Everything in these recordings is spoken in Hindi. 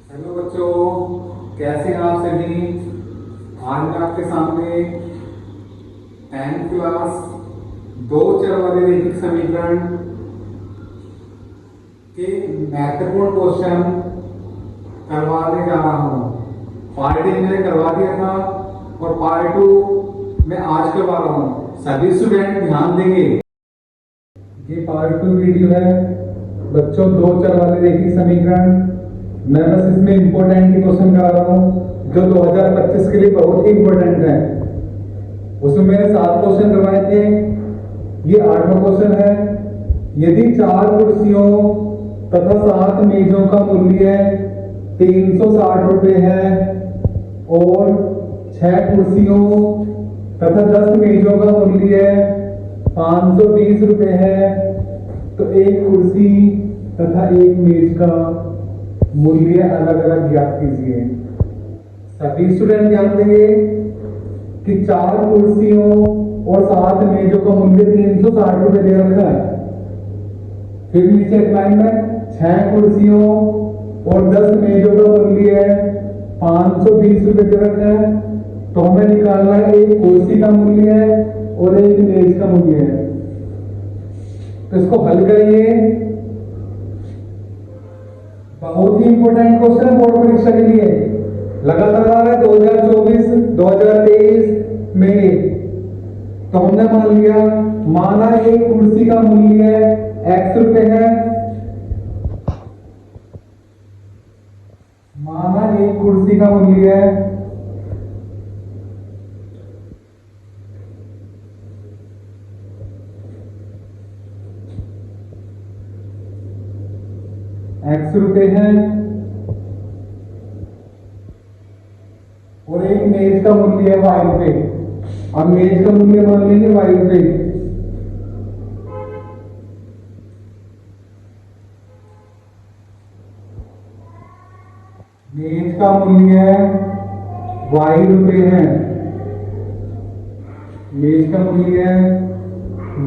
हेलो बच्चों, कैसे हैं आप सभी। आज मैं आपके सामने 10th क्लास दो चर वाले रैखिक समीकरण के महत्वपूर्ण क्वेश्चन करवाने जा रहा हूँ। पार्ट 1 मैंने करवा दिया था और पार्ट 2 मैं आज करवा रहा हूँ। सभी स्टूडेंट ध्यान देंगे। ये पार्ट 2 वीडियो है बच्चों, दो चर वाले रैखिक समीकरण। मैं बस इसमें इंपॉर्टेंट क्वेश्चन करा रहा हूँ जो 2025 के लिए बहुत ही इंपॉर्टेंट है। उसमें मैंने 7 क्वेश्चन करवाए थे, ये 8वां क्वेश्चन है। यदि 4 कुर्सियों तथा 7 मेजों का मूल्य 360 रुपये है और 6 कुर्सियों तथा 10 मेजों का मूल्य 520 रुपये है, तो एक कुर्सी तथा एक मेज का मूल्य अलग अलग ज्ञात कीजिए। सभी स्टूडेंट ध्यान देंगे कि 4 कुर्सियों और 7 मेजों का मूल्य 360 रुपये दे रखा है। फिर नीचे लाइन में 6 कुर्सियों और 10 मेजों का मूल्य 520 रुपये दे रखा है। तो हमें निकालना है एक कुर्सी का मूल्य है और एक मेज का मूल्य है। तो इसको हल करिए। बहुत ही इंपॉर्टेंट क्वेश्चन है बोर्ड परीक्षा के लिए, लगातार आ रहा है 2024 2023 में। तो हमने मान लिया, माना एक कुर्सी का मूल्य x रुपए है, माना एक कुर्सी का मूल्य x रुपए है और एक मेज का मूल्य है y रुपए। अब मेज का मूल्य मान लेंगे y रुपए। मेज का मूल्य y रुपए है, मेज का मूल्य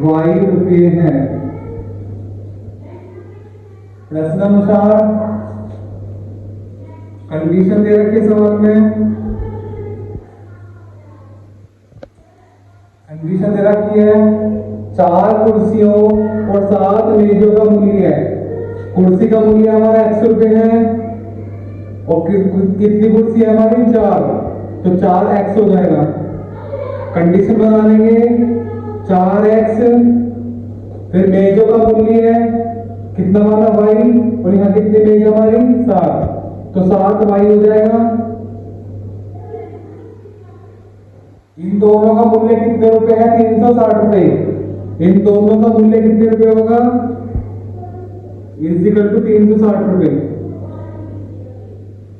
y रुपए है। प्रश्नानुसार कंडीशन दे रखी सवाल में, कंडीशन दे रखी है 4 कुर्सियों और 7 मेजों का मूल्य है। कुर्सी का मूल्य हमारा x रुपए है और कितनी कुर्सी है हमारी 4, तो 4x हो जाएगा। कंडीशन बना लेंगे 4x, फिर मेजों का मूल्य है कितना माना y और यहाँ कितनी मेज हमारी 7, तो 7y हो जाएगा। इन दोनों का मूल्य कितने रुपए है 360 रुपए। इन दोनों का मूल्य कितने रुपए होगा इक्वल टू 360 रुपए।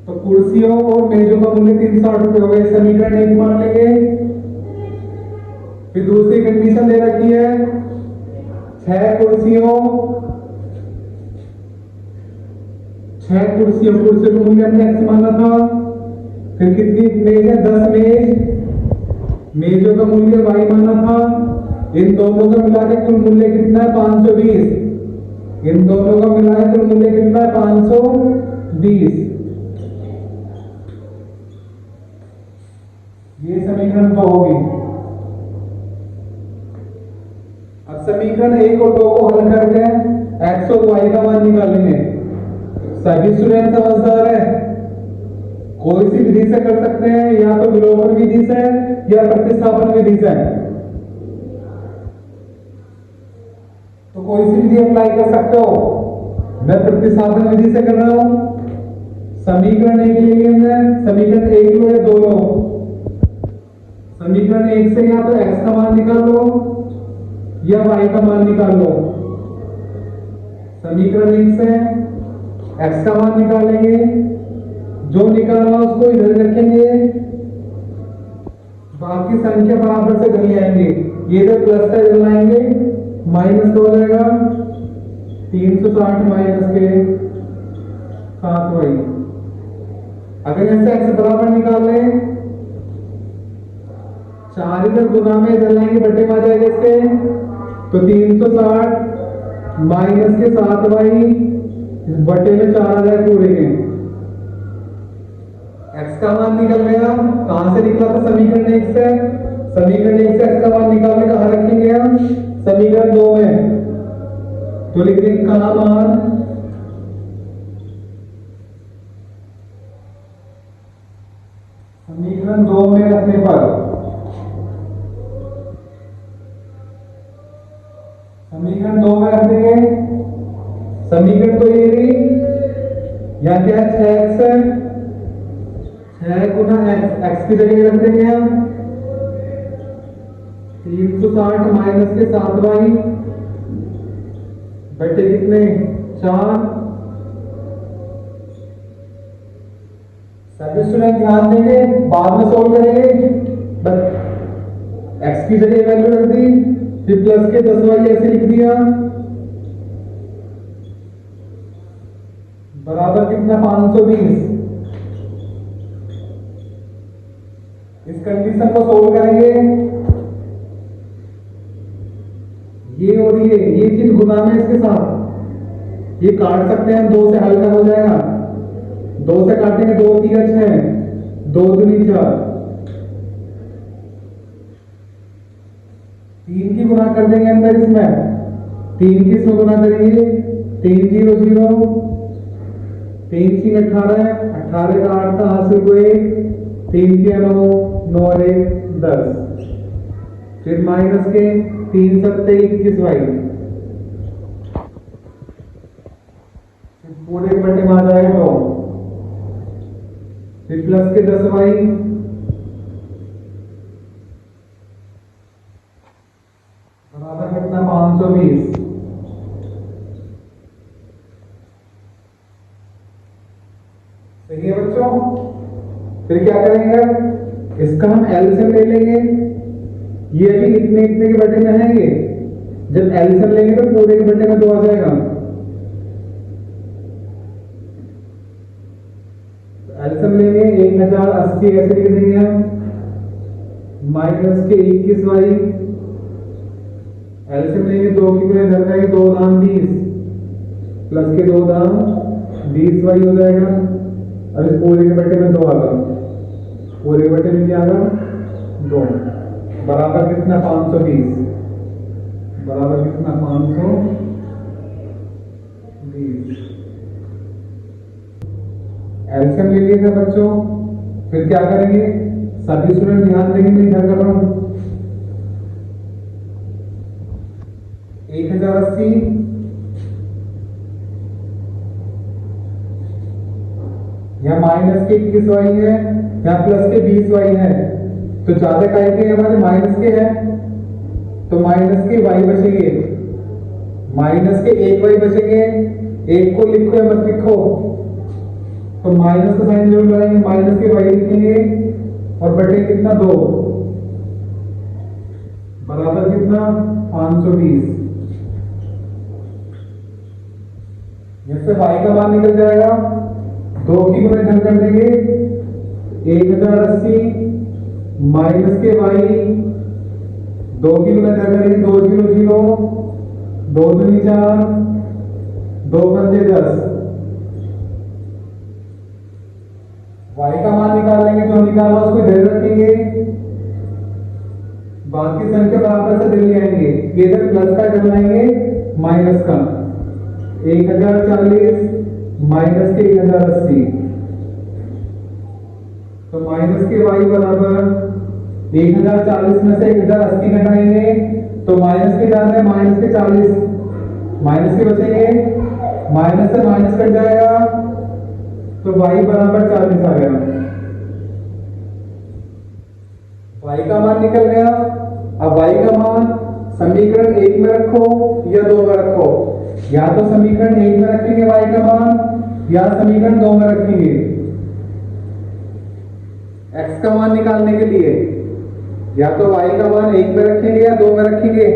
तो कुर्सियों और मेजों का मूल्य 360 रुपए हो गए, समीकरण 1 मान लेंगे। फिर दूसरी कंडीशन दे रखी है 6 कुर्सियों कुर्सियों का मूल्य हमने x माना था। फिर कितनी मेज है 10 मेज, मेजों का मूल्य y माना था। इन दोनों का मिला के कुल मूल्य कितना है 520। इन दोनों का मिला के कुल मूल्य कितना है 520। ये समीकरण 2 होगी। अब समीकरण 1 और 2 को हल करके x और y का मान निकालेंगे। सभी स्टूडेंट समझदार है, कोई सी विधि से कर सकते हैं, या तो विलोपन विधि से या प्रतिस्थापन विधि से। तो कोई सी विधि अप्लाई कर सकते हो। मैं प्रतिस्थापन विधि से कर रहा हूं। समीकरण 1 ले लिए हमने, समीकरण 1 लो या 2 लो। समीकरण 1 से या तो x का मान निकाल लो या y का मान निकाल लो। समीकरण 1 से x का मान निकालेंगे, जो निकालना उसको इधर रखेंगे, बाकी संख्या बराबर से घर ले आएंगे। ये इधर प्लस का इधर लाएंगे, माइनस का हो जाएगा 360 माइनस के 7y। अगर ऐसे x बराबर निकाल लें, 4 इधर गुना में इधर लाएंगे, बटे में आ जाएगा इसके, तो 360 माइनस के 7y इस बटे में 4 आ जाए पूरे के। का मान निकल गया, कहां से निकला था? समीकरण 1 से। समीकरण 1 से x का मान निकाल के कहां रखेंगे हम? समीकरण 2 में। तो लिख देंगे कहां मान? समीकरण 2 में रखने पर समीकरण 2 में रख देंगे। समीकरण तो ये रही, या क्या है? 6x है, 6 गुना x की जगह रख देंगे हम 360 माइनस के 7y बटे कितने? 4। सभी स्टूडेंट ध्यान देंगे, बाद में सोल्व करेंगे। बस x की जगह वैल्यू रख दी, फिर प्लस के 10y ऐसे लिख दिया, बराबर कितना? 520। इस कंडीशन को सोल्व करेंगे। ये और ये चीज गुना में इसके साथ ये काट सकते हैं हम, 2 से हल्का हो जाएगा। 2 से काटेंगे, 2 3 6, 2 दूनी 4, 3 की गुना कर देंगे अंदर इसमें, 3 की इसमें गुना करेंगे, 3 0 0, 3 3 18, 18 का 8 का हासिल को 1, 3 के 9, 9 और 1 10, फिर माइनस के 3 7 21y, पूरे बटे में आ जाएगा तो फिर प्लस के 10y, बराबर कितना? 520। सही है बच्चों? फिर क्या करेंगे? इसका हम एलसीएम ले लेंगे। ये अभी इतने इतने के बटे में है, ये जब एलसीएम लेंगे तो पूरे के बटे में 2 आ जाएगा। एलसीएम लेंगे 1080 ऐसे लिख देंगे हम, माइनस के 21y, एलसीएम लेंगे 2 की गुणे इधर का 2 दाम 20, प्लस के 2 दाम 20y हो जाएगा। अब इस पूरे के बटे में 2 आ गया, पूरे के बटे में क्या आ गया? 2, बराबर कितना? 520, बराबर कितना? 520। एलसीएम ले लिया था बच्चों। फिर क्या करेंगे? सभी स्टूडेंट ध्यान देंगे, मैं इधर कर रहा हूं। 1080 या माइनस के 21y है, या प्लस के 20y है, तो ज्यादा काय के हमारे माइनस के है, तो माइनस के y बचेंगे, माइनस के 1y बचेंगे। 1 को लिखो या मत लिखो, तो माइनस का साइन जरूर लगाएंगे, माइनस के y लिखेंगे, और बटे कितना? 2, बराबर कितना? 520। इससे y का मान निकल जाएगा, 2 की गुणे इधर कर देंगे, 1080 माइनस के y, 2 की गुणे इधर करेंगे, 2 0 0, 2 दूनी 4, 2 पंजे 10। y का मान निकाल लेंगे, जो निकाला उसको इधर रखेंगे, बाकी संख्या बराबर से दिल ले आएंगे, इधर प्लस का इधर लाएंगे माइनस का, 1040 माइनस के 1080, तो माइनस के y बराबर 1040 में से 1080 घटाएंगे, तो माइनस के जाते हैं, माइनस के 40, माइनस के बचेंगे, माइनस से माइनस कट जाएगा, तो y बराबर 40 आ गया। y का मान निकल गया। अब y का मान समीकरण 1 में रखो या 2 में रखो, या तो समीकरण 1 में रखेंगे y का मान, या समीकरण 2 में रखेंगे। x का मान निकालने के लिए या तो y का मान 1 में रखेंगे या 2 में रखेंगे।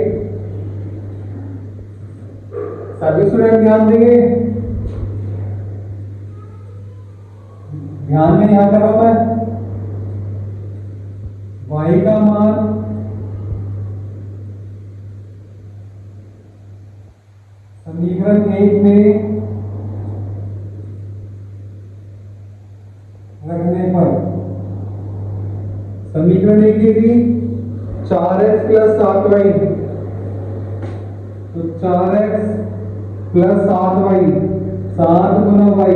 सभी स्टूडेंट ध्यान देंगे, ध्यान में यहां कर रहा हूं मैं। y का मान समीकरण 1 में रखने पर समीकरण एक ये थी 4x प्लस 7y, तो 4x प्लस 7y, 7 गुना y,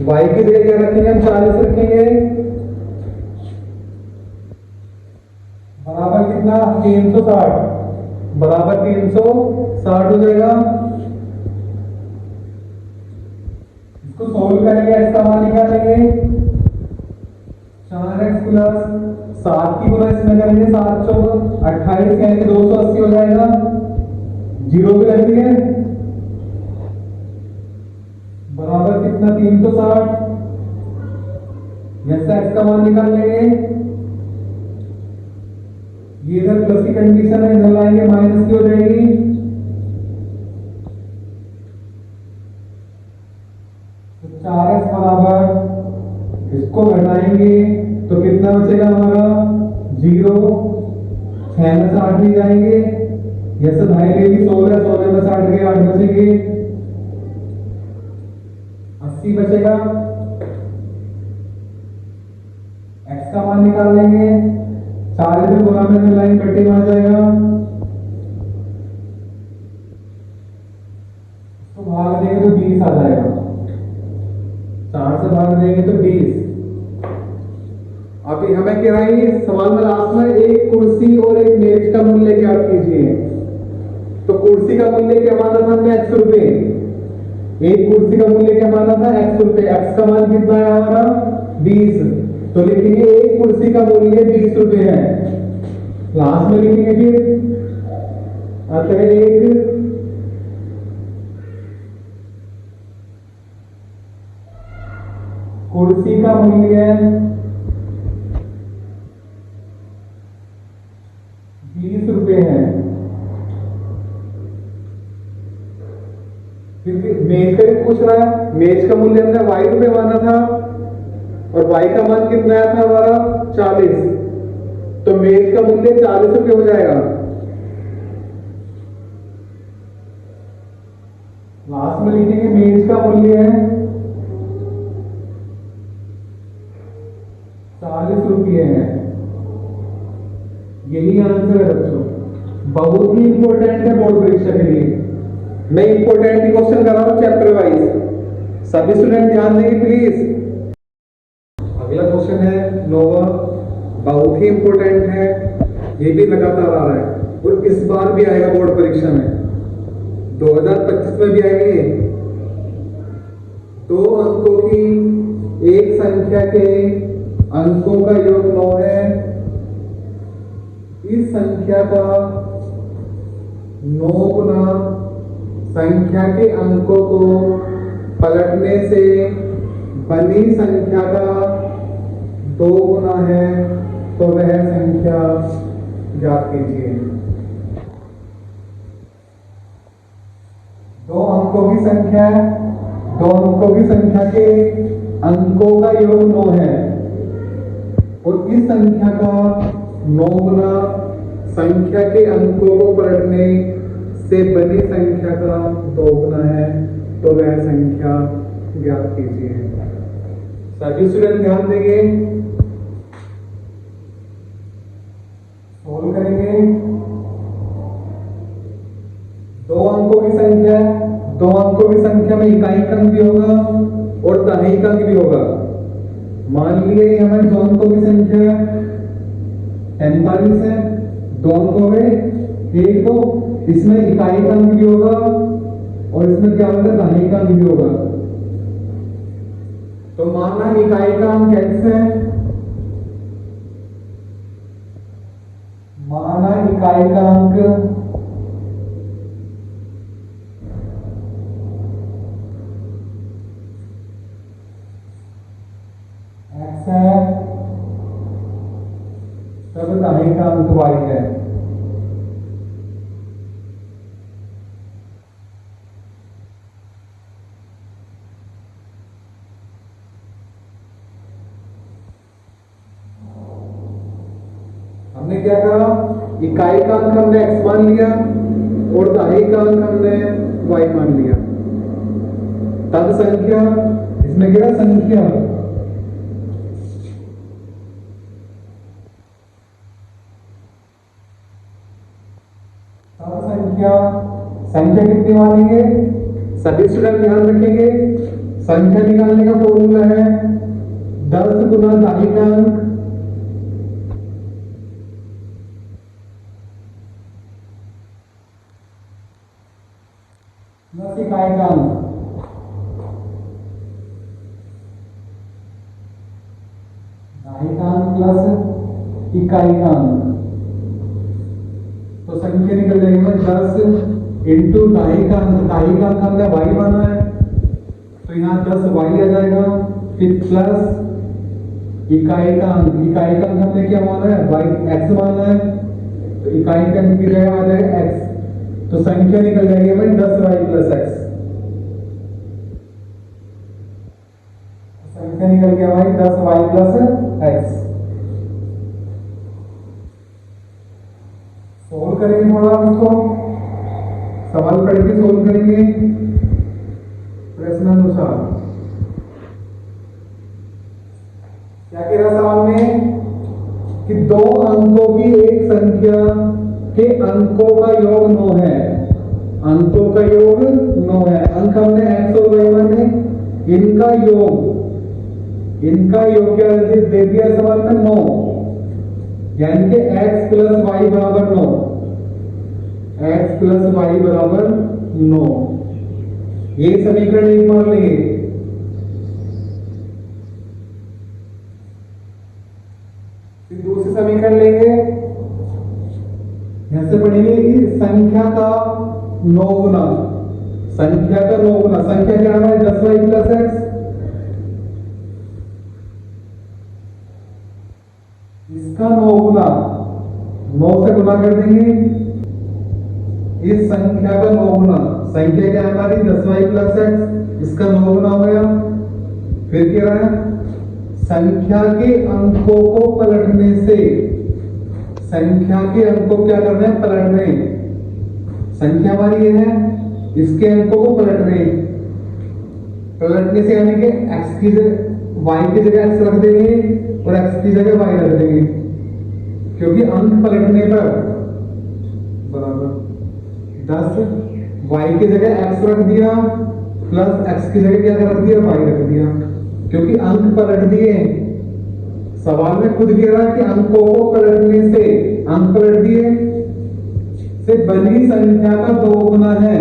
y की जगह क्या रखेंगे हम 40 रखेंगे, बराबर कितना 360, बराबर 360 हो जाएगा। इसको सोल्व करेंगे, x का मान निकालेंगे, 4x प्लस 7 की गुना इसमें करेंगे, 7 चौक 28 यानी 280 हो जाएगा, जीरो भी रख दिए, बराबर कितना 360, यहां से x का मान निकाल लेंगे, ये इधर प्लस की कंडीशन है, इधर लाएंगे माइनस की हो जाएगी, तो 4x बराबर इसको घटाएंगे तो कितना बचेगा हमारा 0, 6 में से 8 भी जाएंगे, ये सब भाई लेगी 16, 16 में से 8 गए 8 बचेंगे, 80 बचेगा, x का मान निकाल लेंगे, 4 से गुना में लाइन कटी आ जाएगा, तो भाग देंगे तो 20 आ जाएगा, 4 से भाग देंगे तो 20। अभी हमें क्या है सवाल में लास्ट में एक कुर्सी और एक मेज का मूल्य ज्ञात कीजिए, तो कुर्सी का मूल्य क्या माना था हमने x रुपए, एक कुर्सी का मूल्य क्या माना था x रुपए, x का मान कितना है हमारा 20, तो लिखेंगे एक कुर्सी का मूल्य 20 रुपए है, लास्ट में लिखेंगे फिर अतः एक कुर्सी का मूल्य 20 रुपए है। क्योंकि मेज का भी पूछ रहा है, मेज का मूल्य हमने y रुपए माना था और y का मान कितना आया था हमारा 40, तो मेज का मूल्य 40 रुपए हो जाएगा। लास्ट में लिखेंगे मेज का मूल्य है 40 रुपये है, यही आंसर है बच्चों, बहुत ही इंपॉर्टेंट है बोर्ड परीक्षा के लिए। मैं इंपॉर्टेंट क्वेश्चन कर रहा हूं चैप्टर वाइज, सभी स्टूडेंट ध्यान देंगे प्लीज। अगला क्वेश्चन है नोवा, बहुत ही इंपॉर्टेंट है, ये भी लगातार आ रहा है और इस बार भी आएगा बोर्ड परीक्षा में, 2025 में भी आएंगे। 2 अंकों की एक संख्या के अंकों का योग 9 है, इस संख्या का 9 गुना संख्या के अंकों को पलटने से बनी संख्या का 2 गुना है, तो वह संख्या ज्ञात कीजिए। 2 अंकों की संख्या है, 2 अंकों की संख्या के अंकों का योग 9 है और इस संख्या का 9 गुना संख्या के अंकों को पलटने से बनी संख्या का 2 गुना है, तो वह संख्या ज्ञात कीजिए। सभी स्टूडेंट ध्यान देंगे, सोल्व करेंगे। 2 अंकों की संख्या, 2 अंकों की संख्या में इकाई अंक भी होगा और दहाई अंक भी होगा। मान लिए हमारे 2 अंकों की संख्या 45 है, 2 अंक हो गए, एक तो इसमें इकाई अंक भी होगा और इसमें क्या होगा दहाई अंक भी होगा। तो मानना इकाई का अंक x है, माना इकाई का अंक x है, तब दहाई का अंक y है। हमने क्या करा, इकाई का अंक हमने x मान लिया और दहाई का अंक हमने y मान लिया, तब संख्या, इसमें क्या संख्या संख्या, संख्या कितनी मानेंगे? सभी स्टूडेंट ध्यान रखेंगे, संख्या निकालने का फॉर्मूला है 10 गुना दाई का अंक, 10 इकाई का अंक, दाई का अंक प्लस इकाई का अंक, तो संख्या निकल जाएगी 10 इंटू दाई का अंक हमने y माना है, तो यहाँ 10 y आ जाएगा, फिर प्लस इकाई का अंक हमने क्या माना है? y x माना है, तो इकाई का अंक की जगह आ जाएगा x, तो संख्या निकल जाएगी भाई 10y प्लस x, संख्या निकल गया भाई 10y प्लस x। सोल्व करेंगे थोड़ा इसको, सवाल पढ़ के सोल्व करेंगे प्रश्नानुसार। क्या कह रहा सवाल में कि दो अंकों की एक संख्या के अंकों का योग 9 है, अंकों का योग 9 है, अंक हमने x और y माने, इनका योग क्या दे दिया सवाल में 9, यानी कि x प्लस वाई बराबर 9, x प्लस वाई बराबर 9, ये समीकरण एक मान लेंगे। फिर दूसरे समीकरण लेंगे, यहां से पढ़ेंगे कि संख्या का 9 गुना, संख्या क्या है? 10y प्लस x, इसका 9 गुना, 9 से गुना कर देंगे, इस संख्या का 9 गुना, संख्या क्या है हमारी? 10y प्लस x, इसका 9 गुना हो गया। फिर क्या रहा है? संख्या के अंकों को पलटने से, संख्या के अंकों को क्या करना है? पलटने, संख्या हमारी ये है, इसके अंकों को पलटने से यानी कि x की जगह y की जगह x रख देंगे और x की जगह y रख देंगे, क्योंकि अंक पलटने पर बराबर 10 y की जगह x रख दिया प्लस x की जगह क्या रख दिया? y रख दिया, क्योंकि अंक पलट दिए। सवाल में खुद कह रहा है कि अंकों को पलटने से, अंक पलट दिए से बनी संख्या का 2 गुना है,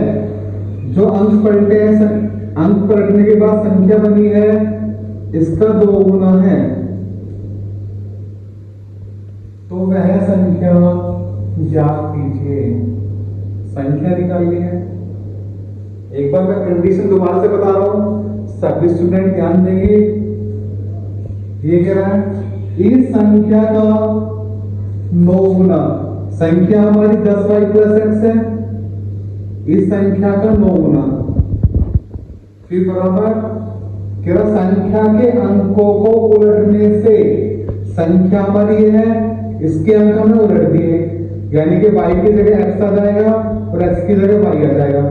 जो अंक पलटे हैं, अंक पलटने के बाद संख्या बनी है, इसका 2 गुना है, तो वह संख्या ज्ञात कीजिए। संख्या निकालनी है। एक बार मैं कंडीशन दोबारा से बता रहा हूं, सभी स्टूडेंट ध्यान देंगे। ये कह रहा है इस संख्या का 9 गुना, संख्या हमारी 10y प्लस x है, इस संख्या का 9 गुना, फिर बराबर कह रहा संख्या के अंकों को उलटने से, संख्या हमारी ये है, इसके अंक हमने उलट दिए, यानी कि y की जगह x आ जाएगा और x की जगह y आ जाएगा।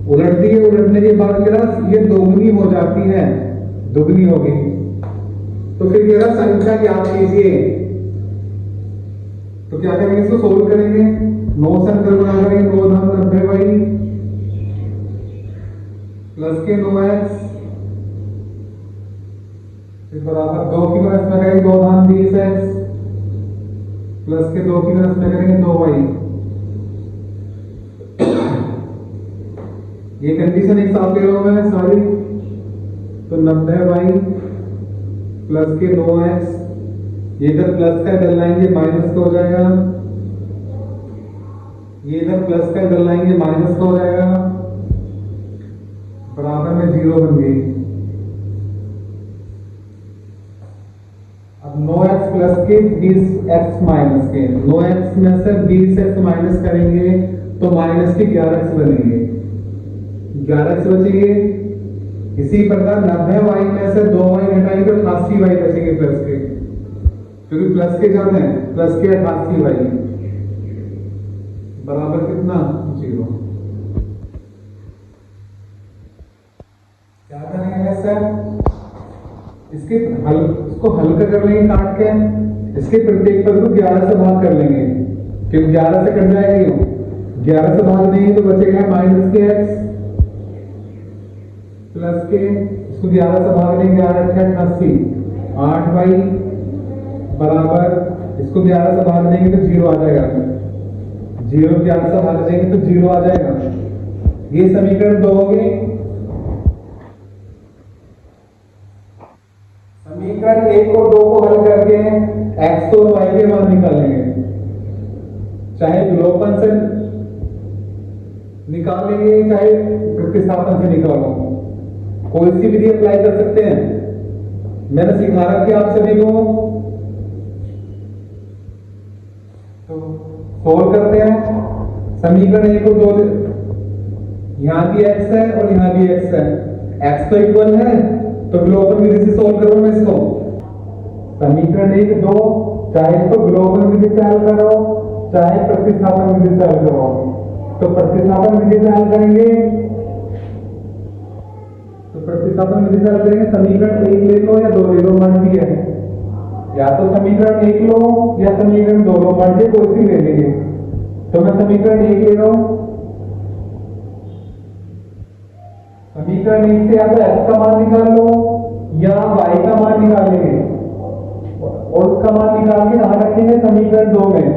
उलट दिए, उलटने के बाद कह रहा ये दोगुनी हो जाती है, दुगनी होगी, तो फिर कह रहा संख्या ज्ञात कीजिए। तो क्या करेंगे? इसको सोल्व करेंगे, 9 से अंतर गुणा करेंगे, 9 धाम 90y प्लस के 9x, फिर बराबर 2 की तरफ में करेंगे 2 धाम 20x प्लस के 2 की तरफ में करेंगे 2y। ये कंडीशन एक साथ ले रहा हूं मैं, सॉरी, तो 90y प्लस के 9x, ये इधर प्लस का इधर लाएंगे माइनस का हो जाएगा, ये इधर प्लस का इधर लाएंगे माइनस का हो जाएगा, बराबर में 0 बन गई। अब 9x प्लस के 20x माइनस के, 9x में से 20x माइनस करेंगे तो माइनस के 11x बनेंगे, 11x बचेंगे। इसी प्रकार 90y में से 2y घटाएंगे तो 88y बचेंगे प्लस के, क्योंकि प्लस के ज्यादा है, प्लस के 88y बराबर कितना? 0। क्या करेंगे सर? इसको हल्का कर लेंगे काट के, इसके प्रत्येक पद को 11 से भाग कर लेंगे, क्योंकि 11 से कट जाएगा, 11 से भाग देंगे तो बचेगा माइनस के एक्स प्लस के, इसको 11 से भाग देंगे 8 8 बराबर, इसको 11 से भाग देंगे तो 0 आ जाएगा, 0 11 से भाग देंगे तो 0 आ जाएगा। ये समीकरण 2 हो गए। समीकरण 1 और 2 को हल करके x और y के मान निकालेंगे, चाहे विलोपन से निकालेंगे चाहे प्रतिस्थापन से निकालो, कोई सी विधि अप्लाई कर सकते हैं। मैंने सिखा रखा आप सभी को, तो सोल्व करते हैं। समीकरण 1 और 2, यहां भी x है और यहां भी x है, x तो इक्वल है तो विलोपन विधि से सोल्व करो मैं इसको। समीकरण 1 2, चाहे इसको विलोपन विधि से हल करो चाहे प्रतिस्थापन विधि से हल करो। तो प्रतिस्थापन विधि से हल करेंगे, तो प्रतिस्थापन विधि से हल करेंगे, समीकरण 1 ले लो या 2 ले लो, मर्जी है, या तो समीकरण 1 लो या समीकरण 2 लो, मर्जी कोई सी ले लेंगे। तो मैं समीकरण 1 ले रहा हूं। समीकरण 1 से या तो x का मान निकाल लो या y का मान निकालेंगे और उसका मान निकाल के कहां रखेंगे, समीकरण 2 में।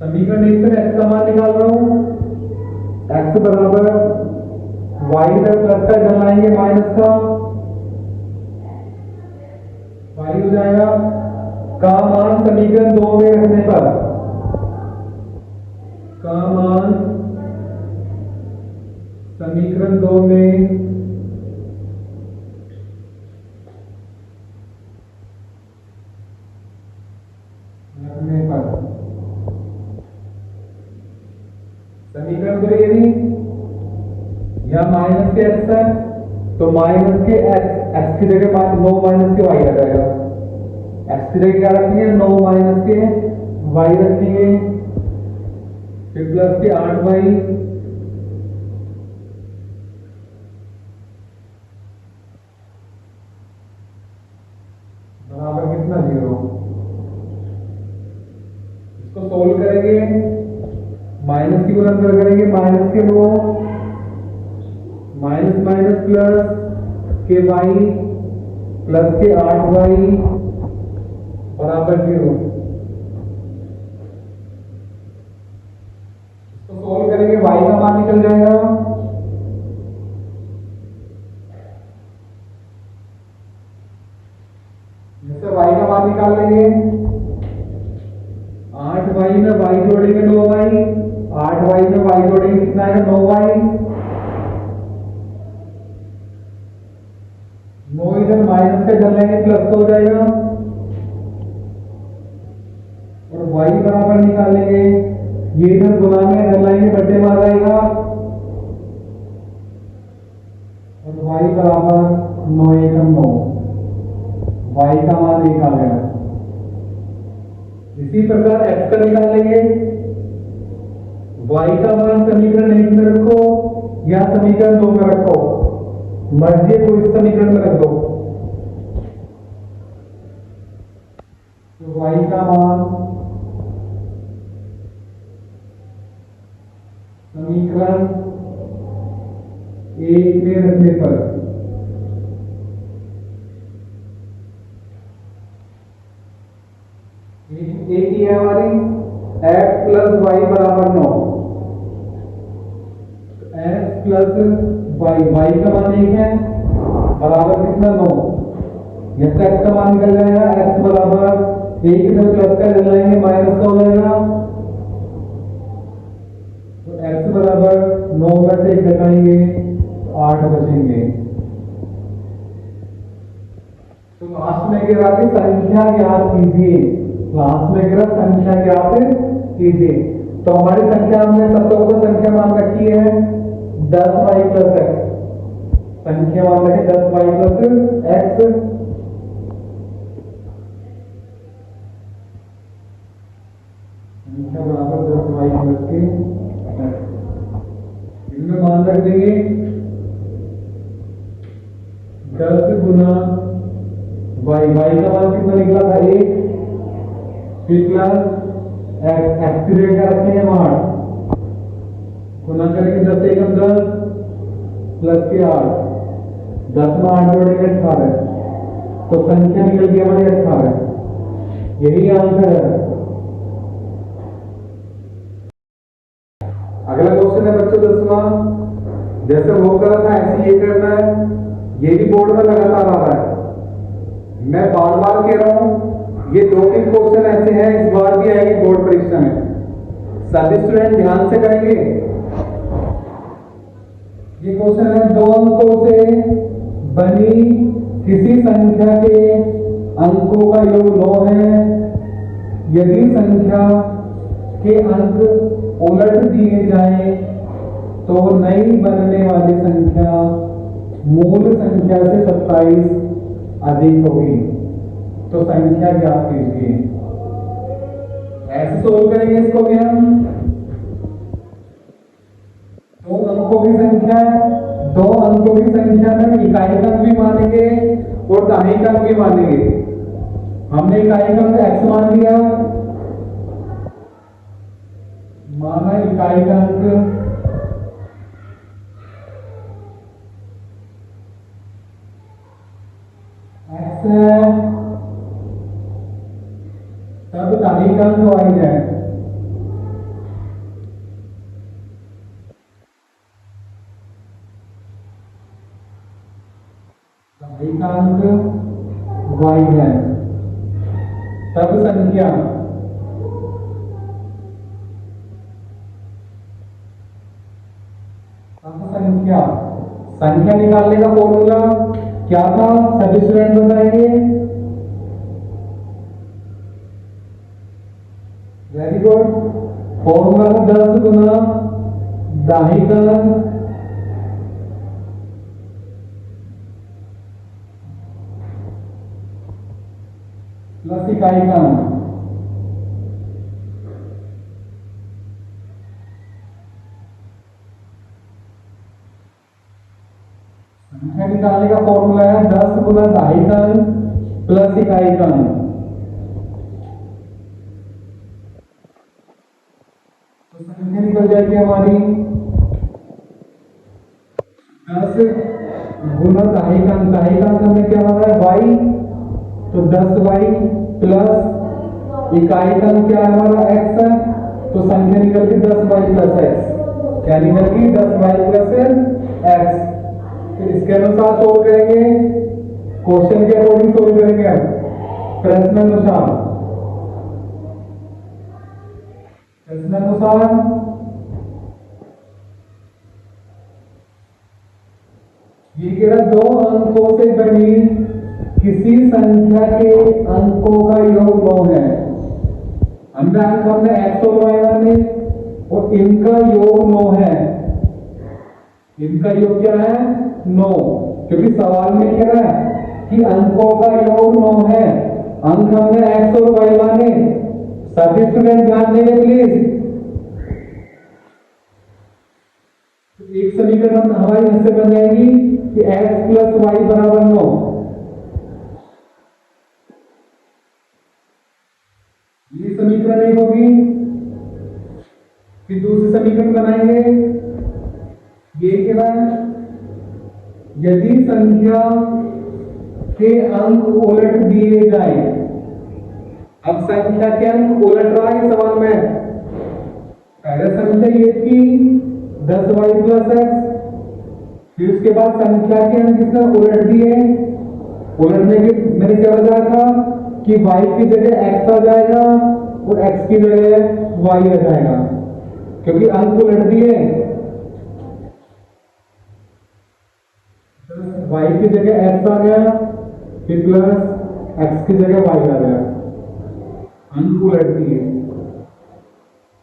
समीकरण 1 से x का मान निकाल रहा हूं, x बराबर y इधर प्लस का इधर लाएंगे माइनस का, y हो जाएगा का मान समीकरण 2 में रखने पर, का मान समीकरण 2 में रखने पर, समीकरण 2 यदि यह माइनस के x है तो माइनस के x की जगह 9 माइनस के y आ जाएगा, x की जगह क्या रखेंगे, 9 माइनस के y रखेंगे, फिर प्लस के 8y बराबर कितना 0। इसको सोल्व करेंगे, माइनस की गुणनफल करेंगे, माइनस के 9 माइनस माइनस प्लस के y प्लस के 8y बराबर 0। इसको सोल्व करेंगे, y का मान निकल जाएगा, जैसे y का मान निकाल लेंगे, 8y में y जोड़ेंगे 9y, 8y में y जोड़ेंगे कितना आएगा, 9y, 9 इधर माइनस के इधर लेंगे प्लस हो जाएगा, और y बराबर निकालेंगे, ये इधर गुना में इधर लाएंगे बट्टे में आ जाएगा, और y बराबर 9 एकम 9, y का मान 1 आ गया। इसी प्रकार x का निकालेंगे, y का मान समीकरण 1 में रखो या समीकरण 2 में रखो, मर्जी को इस समीकरण में रख दो। तो y का मान समीकरण 1 में रखने पर एक ही है हमारी, x प्लस वाई बराबर 9, x प्लस वाई का मान 1 है बराबर कितना 9, यहां x का मान निकल जाएगा, x बराबर 1 इधर प्लस का इधर लाएंगे माइनस का हो जाएगा, तो x बराबर 9 में से 1 घटाएंगे तो 8 बचेंगे। तो लास्ट में गिरा के संख्या ज्ञात कीजिए, लास्ट में गिरा संख्या ज्ञात कीजिए। तो हमारी संख्या हमने सबसे ऊपर संख्या मान रखी है 10y प्लस x, संख्या मान रखी 10y प्लस x, संख्या बराबर 10y प्लस के, इनमें मान रख देंगे 10 गुना y, y का मान कितना निकला था 1, फिर प्लस एक्स की जगह क्या रखेंगे 8, गुना करेंगे 10 एकम 10 प्लस के 8, 10 में 8 जोड़ेंगे 18, तो संख्या निकल गई हमारी 18। यही आंसर है। अगला क्वेश्चन है बच्चों 10वां, जैसे वो कर रहा था ऐसे ये करना है, ये भी बोर्ड में लगातार आ रहा है। मैं बार बार कह रहा हूं ये 2-3 क्वेश्चन ऐसे हैं, इस बार भी आएंगे बोर्ड परीक्षा में, सभी स्टूडेंट ध्यान से करेंगे। ये क्वेश्चन है 2 अंकों से बनी किसी संख्या के अंकों का योग 9 है, यदि संख्या के अंक उलट दिए जाएं तो नई बनने वाली संख्या मूल संख्या से 27 अधिक होगी। तो संख्या ज्ञात कीजिए। ऐसे सोल्व करेंगे इसको भी हम। 2 अंकों की संख्या है, 2 अंकों की संख्या में इकाई अंक भी मानेंगे और दहाई अंक भी मानेंगे। हमने इकाई अंक x मान लिया, माना इकाई अंक x है, तब दहाई अंक y है। दहाई अंक y है, तब संख्या संख्या निकालने का फॉर्मूला क्या था, सभी स्टूडेंट बताएंगे। Very good. फॉर्मूला 10 गुना दहाई अंक प्लस इकाई अंक। संख्या निकालने का फॉर्मूला है 10 गुना दहाई अंक प्लस इकाई अंक। तो संख्या निकल जाएगी हमारी 10 गुना दहाई अंक। दहाई अंक हमें क्या माना है y, तो 10y प्लस इकाई अंक क्या है हमारा x है, तो संख्या निकल गई 10y प्लस x। क्या निकल गई 10y प्लस x। इसके अनुसार सोल्व करेंगे, क्वेश्चन के अकॉर्डिंग सोल्व करेंगे। अब प्रश्नानुसार ये कह रहा 2 अंकों से बनी किसी संख्या के अंकों का योग 9 है। हमने x और y माने और इनका योग 9 है। इनका योग क्या है 9, क्योंकि सवाल में कह रहा है कि अंकों का योग 9 है। अंक हमने x और y माने। सभी स्टूडेंट ध्यान देंगे प्लीज। एक समीकरण हमारी इससे बन जाएगी कि x प्लस y बराबर 9। ये समीकरण एक होगी। फिर दूसरी समीकरण बनाएंगे। ये क्या है, यदि संख्या के अंक उलट दिए जाए। अब संख्या के अंक उलट रहा है सवाल में। पहले संख्या ये थी 10y प्लस x, फिर उसके बाद संख्या के अंक किसने उलट दिए। उलटने के मैंने क्या बताया था कि y की जगह x आ जाएगा और x की जगह y आ जाएगा, क्योंकि अंक उलट दिए। y की जगह x आ गया, फिर प्लस x की जगह y आ गया। अंक उलट दिए।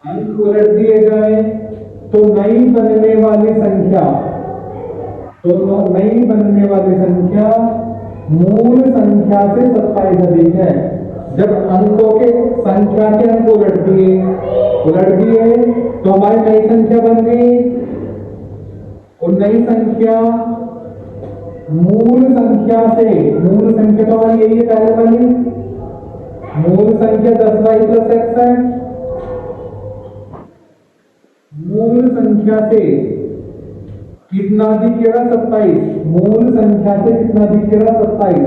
अंक उलट दिए जाए तो नई बनने वाली संख्या मूल संख्या से 27 अधिक है। जब अंकों के संख्या के अंक उलट दिए तो हमारी नई संख्या बन गई, और नई संख्या मूल संख्या तो हमारी यही है पहले वाली। मूल संख्या 10y प्लस x है, मूल संख्या से कितना दिखेगा 27, मूल संख्या से कितना दिखेगा 27,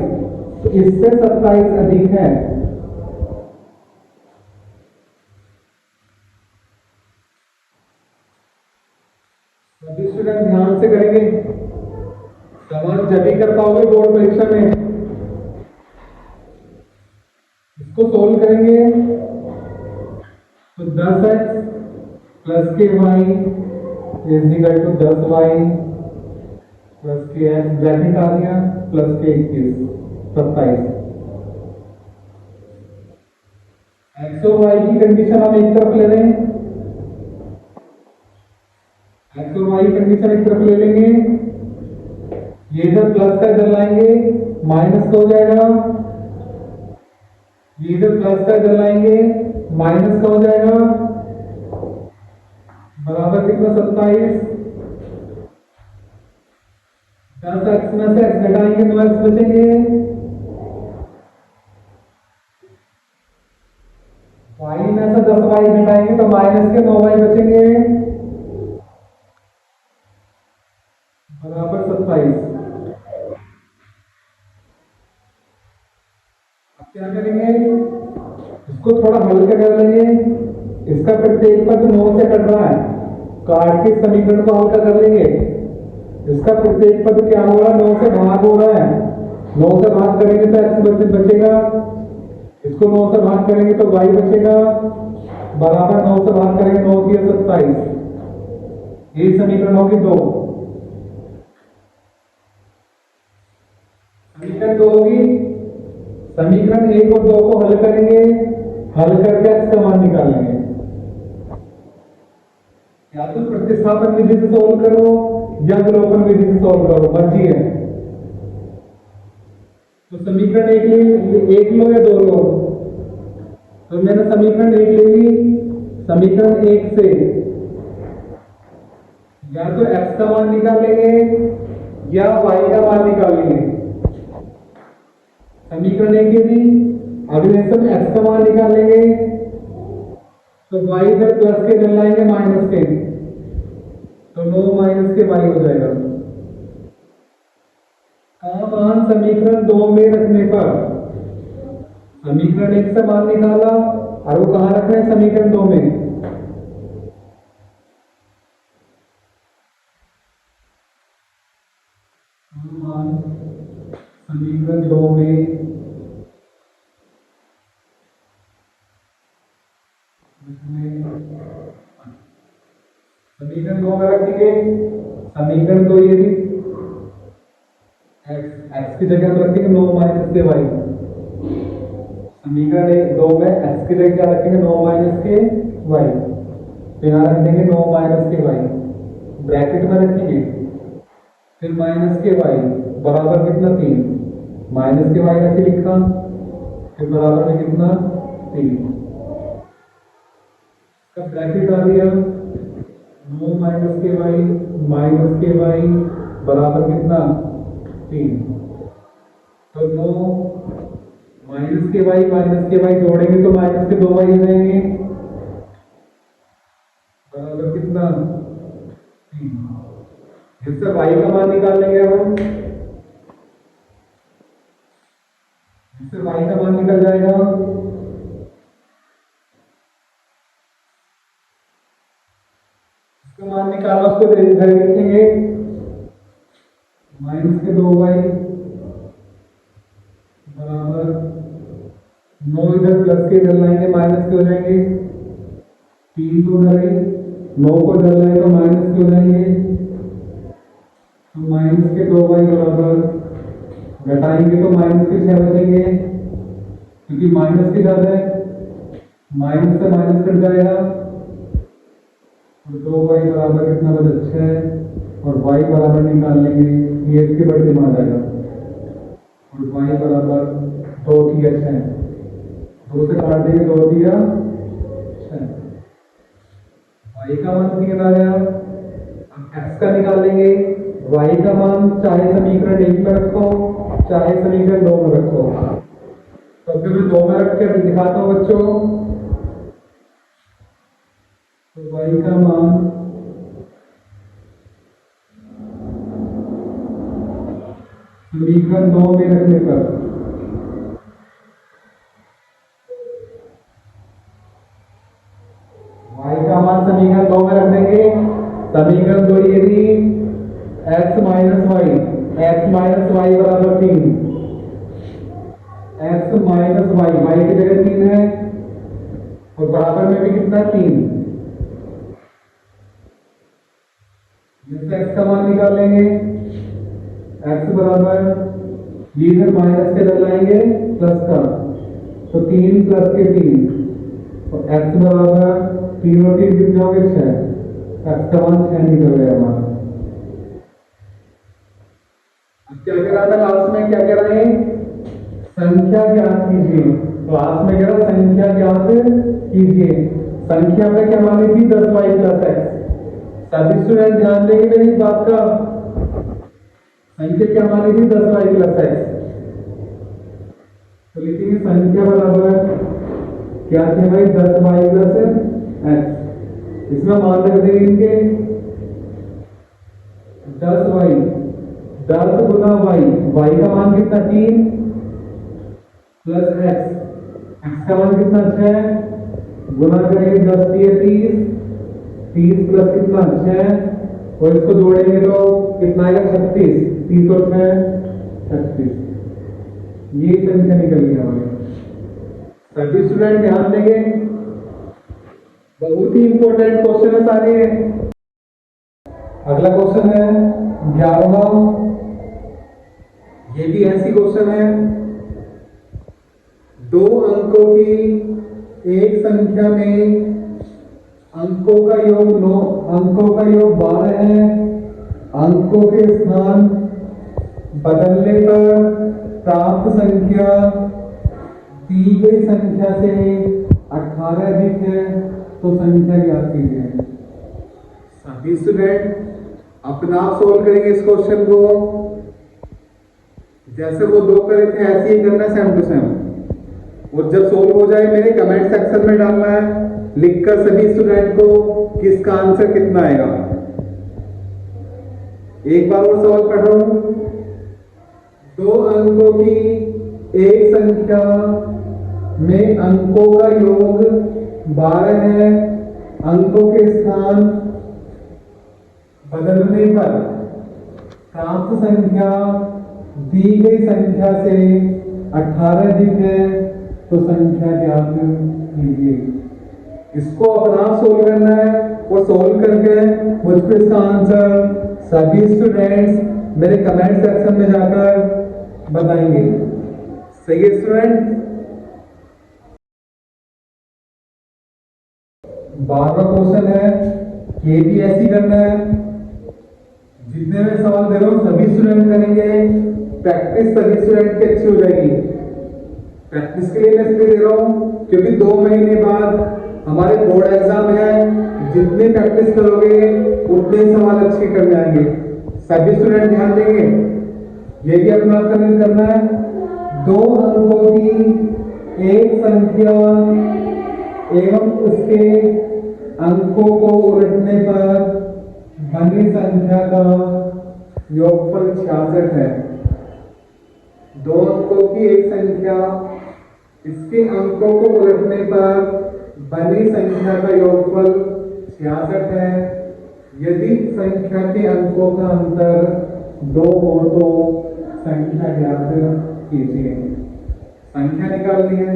तो इससे 27 अधिक है। सभी स्टूडेंट ध्यान से करेंगे, सवाल जब ही कर पाओगे बोर्ड परीक्षा में। इसको सोल्व करेंगे तो 10x plus K Y is equal to 10y plus K X, bracket आ गया, प्लस के 21, 27। एक्स और वाई की कंडीशन हम एक तरफ ले लें, एक्स और वाई कंडीशन एक तरफ ले लेंगे, ये इधर प्लस का इधर लाएंगे माइनस का हो जाएगा, ये इधर प्लस का इधर लाएंगे माइनस का हो जाएगा, बराबर कितना 27। 10x में से x घटाएंगे तो x बचेंगे, y में से 10y घटाएंगे तो माइनस के 9y बचेंगे, बराबर 27। अब क्या करेंगे, इसको थोड़ा हल्का कर लेंगे, इसका प्रत्येक पद 9 से कट रहा है, काट के समीकरण को हल्का कर लेंगे। इसका प्रत्येक पद क्या हो रहा है, 9 से भाग हो रहा है, 9 से भाग करेंगे तो x बचेगा, इसको 9 से भाग करेंगे तो y बचेगा, बराबर 9 से भाग करेंगे 9 की 27, ये समीकरण होगी 2। समीकरण 2 होगी, समीकरण 1 और 2 को हल करेंगे, हल करके x का मान निकालेंगे। या तो प्रतिस्थापन विधि से सोल्व करो या विलोपन विधि से सोल्व करो, मर्जी है। तो समीकरण एक लो या 2 लो, तो मैंने समीकरण 1 ले ली, समीकरण 1 से या तो x का मान निकालेंगे या y का मान निकालेंगे। समीकरण 1 यदि अगले सब x का मान निकालेंगे तो y इधर प्लस के इधर लाएंगे माइनस के, तो 9 माइनस के y हो जाएगा। का मान समीकरण 2 में रखने पर, समीकरण 1 से मान निकाला और वो कहां रखना है, समीकरण 2 में। मान समीकरण 2 में समीकरण 2 में रखेंगे, समीकरण 2 ये भी x की जगह में रखेंगे 9 माइनस के y, समीकरण 2 में x की जगह क्या रखेंगे 9 माइनस के y, तो यहाँ रख देंगे 9 माइनस के y, ब्रैकेट में रखेंगे, फिर माइनस के y बराबर कितना 3, माइनस के y ऐसे लिखा, फिर बराबर में कितना 3, का ब्रैकेट आ दिया, 9 माइनस के y बराबर कितना 3, तो 9 माइनस के y जोड़ेंगे तो माइनस के 2y हो जाएंगे, बराबर कितना 3। इससे y का मान निकाल लेंगे अब हम, इससे y का मान निकल जाएगा, इसका मान निकालना, उसको इधर लिखेंगे माइनस के 2y बराबर 9 इधर प्लस के इधर लाएंगे माइनस के हो जाएंगे, 3 तो उधर है, 9 को इधर लाएंगे तो माइनस के हो जाएंगे, तो माइनस के 2y बराबर घटाएंगे तो माइनस के 6 बचेंगे, क्योंकि माइनस के ज्यादा है, माइनस से माइनस कट जाएगा, तो 2y बराबर कितना बचा 6, और y बराबर निकाल लेंगे, ये इसके बड़े में आ जाएगा, और y बराबर 2 की 6, 2 से काट देंगे 2 दिया 6, y का मान कितना आ गया। अब x का निकाल लेंगे, y का मान चाहे समीकरण 1 में रखो चाहे समीकरण 2 में रखो, तो अगर मैं 2 में रख के दिखाता हूँ बच्चों, तो y का मान समीकरण 2 में रखने पर y का मान समीकरण 2 में रख देंगे। समीकरण 2 ये थी x minus Y, X minus Y बराबर 3, x माइनस वाई, वाई की जगह 3 है और बराबर में भी कितना 3। जिससे x का मान निकाल लेंगे, x बराबर ये इधर माइनस के इधर लाएंगे प्लस का, तो 3 प्लस के 3 और x बराबर 3 और 3 कितने हो गए 6, x का मान 6 निकल गया हमारा। अब क्या कह रहा था लास्ट में, क्या कह रहे हैं, संख्या ज्ञात कीजिए। क्लास में कह रहा संख्या ज्ञात कीजिए। संख्या में क्या मानी थी 10y प्लस x। सभी स्टूडेंट ध्यान देंगे मेरी इस बात का, संख्या क्या मानी थी 10y प्लस x। तो लिखेंगे संख्या बराबर क्या थे भाई 10y प्लस x। इसमें मान रख देंगे इनके 10y, 10 गुना y का मान कितना 3 प्लस x का मान कितना 6, गुना करेंगे 10 30, 30 प्लस कितना 6 और इसको जोड़ेंगे तो कितना आएगा 36, 30 और 6 36। ये संख्या निकल गया हमारे। सभी स्टूडेंट ध्यान देंगे, बहुत ही इंपॉर्टेंट क्वेश्चन है सारे। अगला क्वेश्चन है 11वां, ये भी ऐसी क्वेश्चन है, 2 अंकों की एक संख्या में अंकों का योग 9, अंकों का योग 12 है। अंकों के स्थान बदलने पर प्राप्त संख्या दी गई संख्या से 18 अधिक है, तो संख्या ज्ञात कीजिए। सभी स्टूडेंट अपना आप सोल्व करेंगे इस क्वेश्चन को, जैसे वो 2 करे थे ऐसे ही करना है, सेम टू सेम। और जब सोल्व हो जाए मेरे कमेंट सेक्शन में डालना है लिखकर सभी स्टूडेंट को कि इसका आंसर कितना आएगा। एक बार और सवाल पढ़ रहा हूं, 2 अंकों की एक संख्या में अंकों का योग 12 है। अंकों के स्थान बदलने पर प्राप्त संख्या दी गई संख्या से 18 अधिक है, तो संख्या ज्ञात कीजिए। इसको अपना सोल्व करना है और सोल्व करके मुझको इसका आंसर सभी स्टूडेंट्स मेरे कमेंट सेक्शन में जाकर बताएंगे। सही है स्टूडेंट? 12वां क्वेश्चन है, ये भी ऐसी करना है। जितने मैं सवाल दे रहा हूं सभी स्टूडेंट करेंगे, प्रैक्टिस सभी स्टूडेंट की अच्छी हो जाएगी। प्रैक्टिस के लिए मैं इसलिए दे रहा हूं क्योंकि 2 महीने बाद हमारे बोर्ड एग्जाम है। जितनी प्रैक्टिस करोगे उतने सवाल अच्छे करने आएंगे। सभी स्टूडेंट ध्यान देंगे, ये भी अपना करना है। 2 अंकों की एक संख्या एवं उसके अंकों को उलटने पर बनी संख्या का योगफल 66 है। 2 अंकों की एक संख्या, इसके अंकों को उलटने पर बनी संख्या का योगफल 66 है। यदि संख्या के अंकों का अंतर 2 हो तो संख्या ज्ञात कीजिए। संख्या निकालनी है,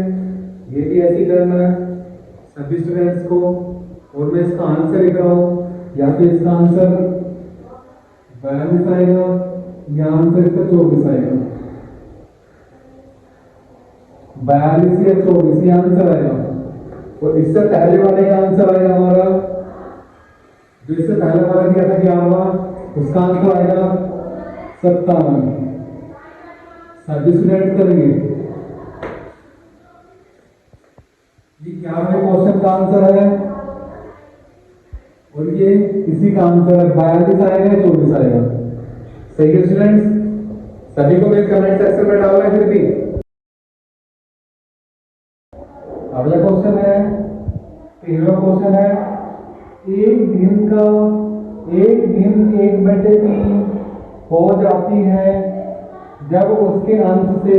ये भी ऐसी करना है सभी स्टूडेंट्स को। और मैं इसका आंसर लिख रहा हूं, या तो इसका आंसर 42 आएगा या आंसर इसका 24 आएगा। 42 या 24 आंसर आएगा। और इससे पहले वाले का आंसर आएगा हमारा, जो इससे पहले वाला दिया था 11वां, उसका आंसर आएगा 57। सभी स्टूडेंट करेंगे। ये 11वें क्वेश्चन का आंसर है और ये इसी का आंसर है। 42 आएगा या 24 आएगा। सही है स्टूडेंट्स? सभी को मेरे कमेंट सेक्शन में डालना है। फिर भी अगला क्वेश्चन है, 13वां क्वेश्चन है, एक भिन्न 1/3 हो जाती है जब उसके अंश से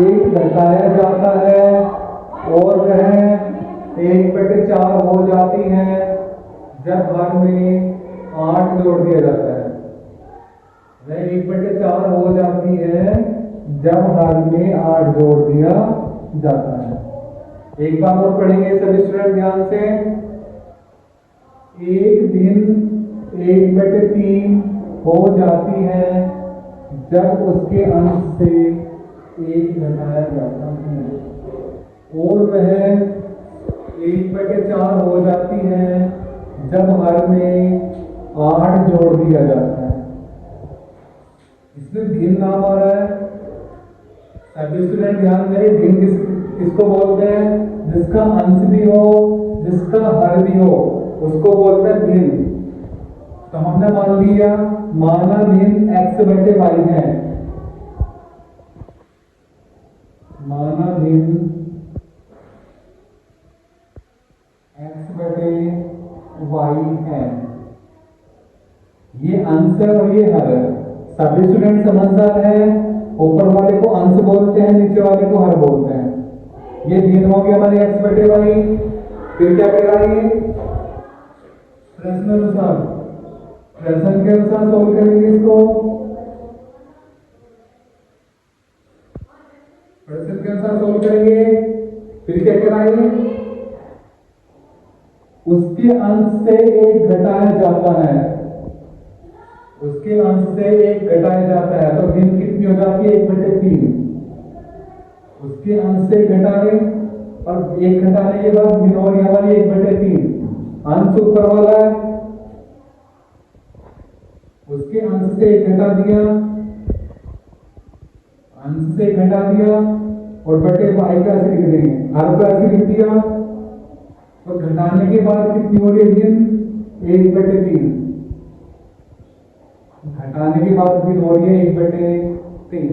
एक घटाया जाता है और वह 1/4 हो जाती है जब हर में 8 जोड़ दिया जाता है। वह 1/4 हो जाती है जब हर में 8 जोड़ दिया जाता है। एक बार और पढ़ेंगे सभी स्टूडेंट ध्यान से। एक दिन 1/3 हो जाती है जब उसके अंश से एक घटाया जाता है और वह 1/4 हो जाती है जब हर में 8 जोड़ दिया जाता है। इसमें भिन्न नाम आ रहा है। सभी स्टूडेंट ध्यान दें, भिन्न किसको बोलते हैं? जिसका अंश भी हो, जिसका हर भी हो, उसको बोलते हैं भिन्न। तो हमने मान लिया, माना भिन्न x/y है, माना भिन्न x/y है। ये अंश है और ये हर है। सभी स्टूडेंट समझदार है। ऊपर वाले को अंश बोलते हैं, नीचे वाले को हर बोलते हैं। ये भिन्न हो गया हमारे x/y। फिर क्या कह रहा है ये? प्रश्न अनुसार, प्रश्न के अनुसार सोल्व करेंगे इसको। प्रश्न के अनुसार सोल्व करेंगे। फिर क्या कह रहा है? उसके अंश से एक घटाया जाता है, उसके अंश से एक घटाया जाता है। तो भिन्न कितनी हो जाती है? 1/3। उसके अंश से घटा दें और एक घटाने के बाद भिन्न हो गई हमारी 1/3। अंश ऊपर वाला है, उसके अंश से एक घटा दिया, अंश से घटा दिया और बटे y का ऐसे लिख देंगे, हर को ऐसे लिख दिया और घटाने के बाद कितनी हो रही है? 1/3। घटाने के बाद भी हो रही है 1/3।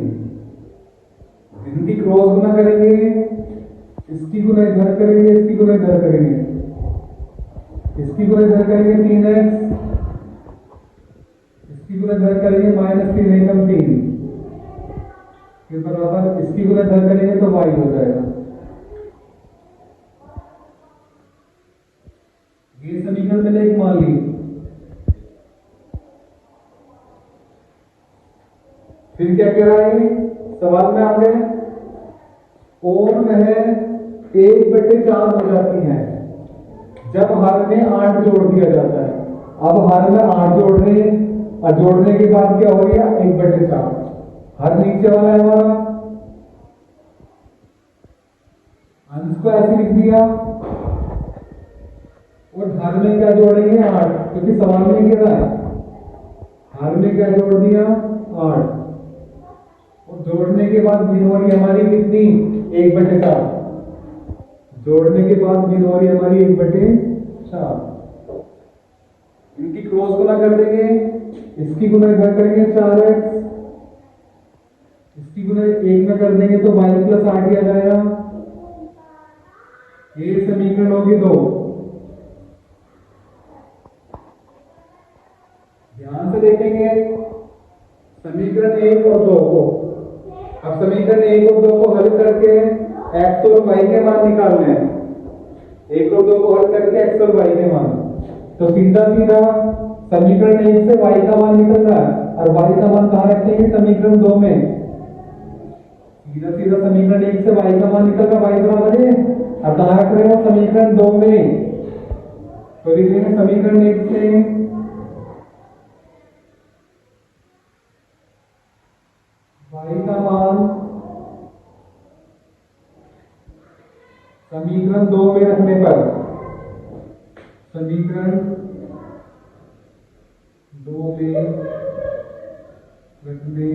भिन्न की क्रॉस गुना करेंगे, इसकी गुना इधर करेंगे, इसकी गुना इधर करेंगे, इसकी गुना इधर करेंगे 3x, इसकी गुना इधर करेंगे -3 एकम 3 के बराबर, इसकी गुना इधर करेंगे तो y हो जाएगा। ये समीकरण मैंने एक मान ली। फिर क्या कह रहा है सवाल में आगे? और वह 1/4 हो जाती है जब हर में 8 जोड़ दिया जाता है। अब हर में 8 जोड़ रहे हैं और जोड़ने के बाद क्या हो गया? 1/4। हर नीचे वाला है हमारा, अंश को ऐसे लिख दिया और हर में क्या जोड़ेंगे? 8, क्योंकि सवाल में क्या है? हर में क्या जोड़ दिया? 8। और जोड़ने के बाद भिन्न हो रही हमारी कितनी? 1/4। जोड़ने के बाद भिन्न हो रही हमारी 1/4। इनकी क्रॉस गुना कर देंगे, इसकी गुना इधर करेंगे 4x, इसकी गुना 1 में कर देंगे तो y + 8 आ जाएगा। ये समीकरण होगी 2। ध्यान से देखेंगे समीकरण 1 और 2 को। अब समीकरण 1 और 2 को हल करके x और y के मान निकालने हैं। 1 और 2 को हल करके x और y के मान, तो सीधा सीधा समीकरण 1 से y का मान निकल रहा है और y का मान कहाँ रखेंगे? समीकरण 2 में। सीधा सीधा समीकरण 1 से y का मान निकल रहा है, y बराबर है, और कहाँ रख रहे हो? समीकरण 2 में। तो लिखेंगे समीकरण 1 से y का मान समीकरण 2 में रखने पर, समीकरण 2 में रखने,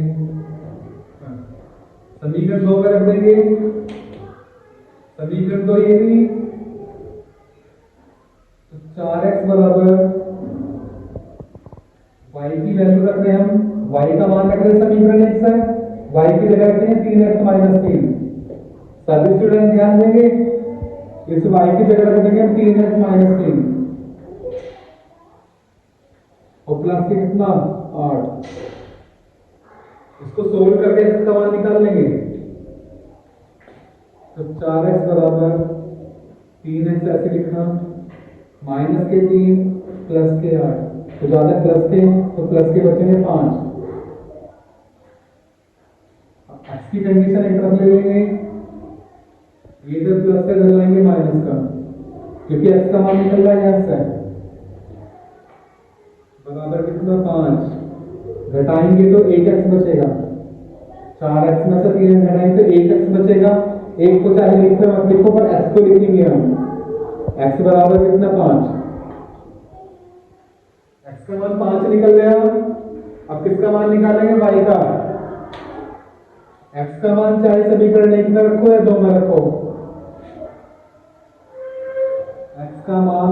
समीकरण 2 में रख देंगे। समीकरण 2 ये थी, तो 4x बराबर y की वैल्यू रख रहे हैं हम, y का मान रख रहे हैं समीकरण 1 से, y की जगह रखते हैं 3x - 3। सभी स्टूडेंट ध्यान देंगे, इस y की जगह रख देंगे 3x - 3 और प्लस से कितना? 8। इसको सोल्व करके x का मान निकाल लेंगे। तो 4x बराबर 3x ऐसे लिखना, माइनस के 3 प्लस के 8, तो ज्यादा प्लस के, तो प्लस के बचेंगे 5। x की कंडीशन एक तरफ ले लेंगे, ये जब प्लस का इधर लाएंगे माइनस का, क्योंकि x का मान निकल रहा है यहाँ से, बराबर कितना 5, घटाएंगे तो 8x बचेगा, 4x में से 3 घटाएंगे तो 8x बचेगा। एक को चाहे लिखते मत लिखो, पर x को लिखेंगे हम, x बराबर कितना 5, x का मान 5 निकल गया। अब किसका मान निकालेंगे, y का। x का मान चाहे समीकरण 1 में रखो या 2 में रखो, x का मान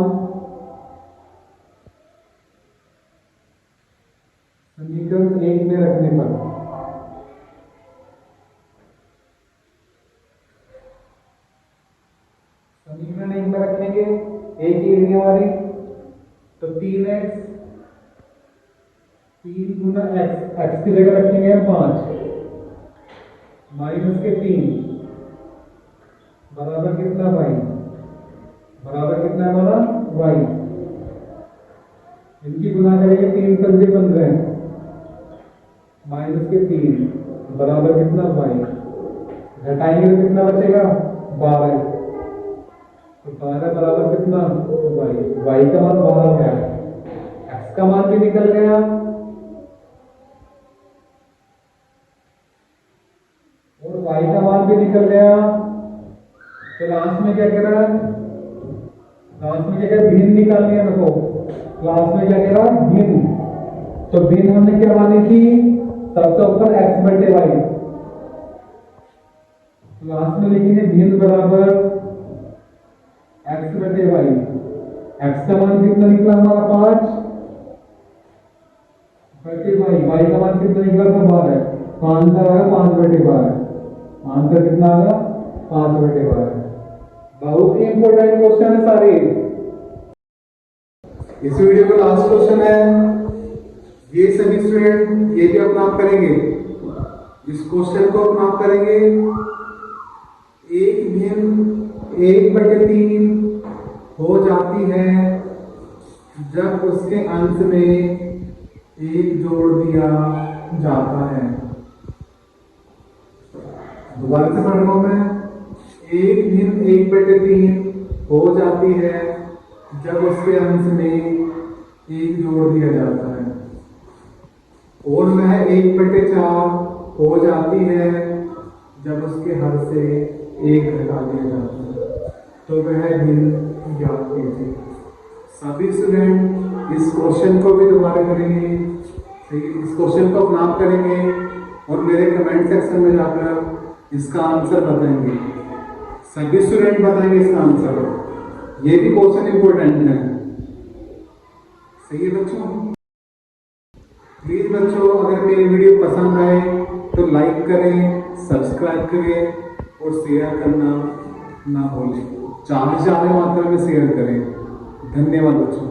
समीकरण 1 में रखने पर समीकरण 1 में रखेंगे, एक ही एरिया वाली, तो 3x 3 गुना x की जगह रखेंगे हम 5, माइनस के 3 बराबर कितना y, बराबर कितना हमारा y, इनकी गुना करेंगे 3 पंजे 15, माइनस के 3 बराबर कितना y, घटाएंगे तो कितना बचेगा 12, तो 12 बराबर कितना y का मान 12 गया, x का मान भी निकल गया। और y का मान भी निकल गया। तो लास्ट में क्या कह रहा है, लास्ट में क्या कह रहा है, भिन्न निकालनी है मेरे को। लास्ट में क्या कह रहा है, भिन्न। तो भिन्न हमने क्या मानी थी, सबसे ऊपर x बटे y, लास्ट में लिखेंगे भिन्न बराबर x बटे y। x का मान कितना निकला हमारा 5 बटे y का मान कितना निकला था 12, तो आंसर आएगा 5 बटे 12, आंसर कितना आएगा 5 बटे 12। बहुत ही इंपॉर्टेंट क्वेश्चन है सारे। इस वीडियो का लास्ट क्वेश्चन है, ये सभी स्टूडेंट ये भी अपना आप करेंगे, इस क्वेश्चन को अपना आप करेंगे। एक भिन्न 1/3 हो जाती है जब उसके अंश में 1 जोड़ दिया जाता है। दोबारा से पढ़ रहा हूं मैं, एक भिन्न 1/3 हो जाती है जब उसके अंश में 1 जोड़ दिया जाता है, और वह 1/4 हो जाती है जब उसके हर से 1 घटा दिया जाता है। तो वह भिन्न ज्ञात कीजिए। सभी स्टूडेंट इस क्वेश्चन को भी दोबारा करेंगे, इस क्वेश्चन को अपना आप करेंगे और मेरे कमेंट सेक्शन में जाकर इसका आंसर बताएंगे। सभी स्टूडेंट बताएंगे इसका आंसर। ये भी क्वेश्चन इंपॉर्टेंट है, सही है बच्चों। प्लीज बच्चों, अगर मेरी वीडियो पसंद आए तो लाइक करें, सब्सक्राइब करें और शेयर करना ना भूलें। ज्यादा से ज्यादा मात्रा में शेयर करें। धन्यवाद बच्चों।